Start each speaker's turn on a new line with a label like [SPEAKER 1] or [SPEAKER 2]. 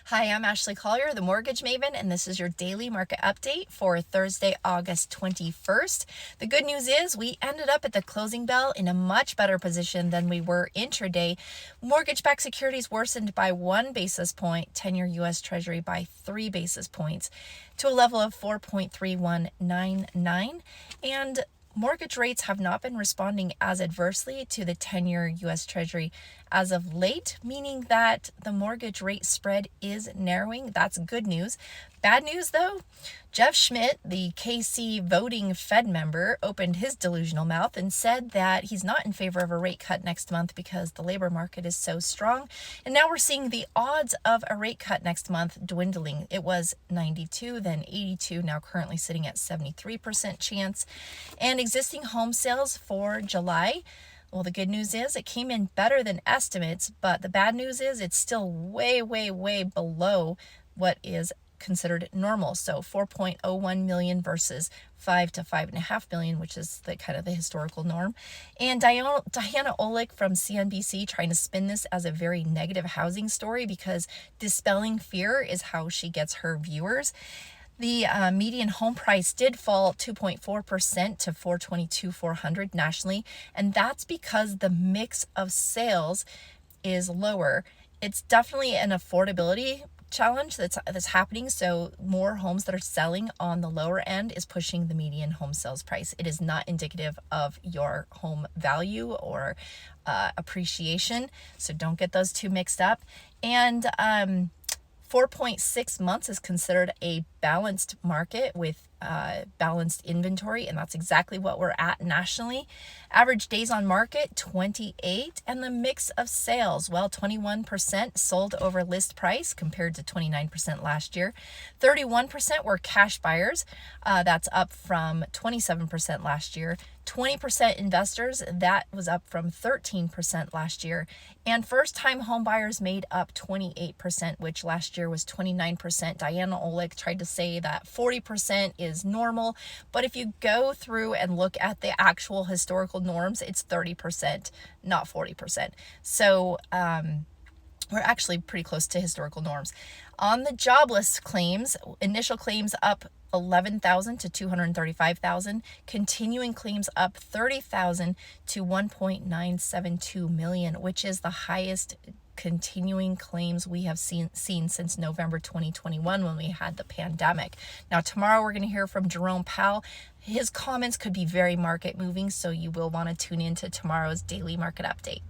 [SPEAKER 1] Hi, I'm Ashley Collier, the Mortgage Maven, and this is your daily market update for Thursday, August 21st. The good news is we ended up at the closing bell in a much better position than we were intraday. Mortgage-backed securities worsened by 1 basis point, 10-year U.S. Treasury by 3 basis points to a level of 4.3199, and mortgage rates have not been responding as adversely to the 10-year U.S. Treasury as of late, meaning that the mortgage rate spread is narrowing. That's good news. Bad news, though, Jeff Schmidt, the KC voting Fed member, opened his delusional mouth and said that he's not in favor of a rate cut next month because the labor market is so strong. And now we're seeing the odds of a rate cut next month dwindling. It was 92, then 82, now currently sitting at 73% chance. And existing home sales for July, well, the good news is it came in better than estimates, but the bad news is it's still way, way, way below what is considered normal. So 4.01 million versus 5 to 5.5 million, which is the kind of the historical norm. And Diana Olick from CNBC trying to spin this as a very negative housing story because dispelling fear is how she gets her viewers. The median home price did fall 2.4% to 422,400 nationally, and that's because the mix of sales is lower. It's definitely an affordability challenge that's happening. So more homes that are selling on the lower end is pushing the median home sales price. It is not indicative of your home value or appreciation. So don't get those two mixed up. And 4.6 months is considered a balanced market with balanced inventory, and that's exactly what we're at nationally. Average days on market, 28, and the mix of sales, well, 21% sold over list price compared to 29% last year. 31% were cash buyers. That's up from 27% last year. 20% investors, that was up from 13% last year. And first-time home buyers made up 28%, which last year was 29%. Diana Olick tried to say that 40% is normal, but if you go through and look at the actual historical norms, it's 30%, not 40%. So we're actually pretty close to historical norms. On the jobless claims, initial claims up 11,000 to 235,000, continuing claims up 30,000 to 1.972 million, which is the highest continuing claims we have seen since November 2021 when we had the pandemic. Now, tomorrow we're going to hear from Jerome Powell. His comments could be very market moving, so you will want to tune into tomorrow's daily market update.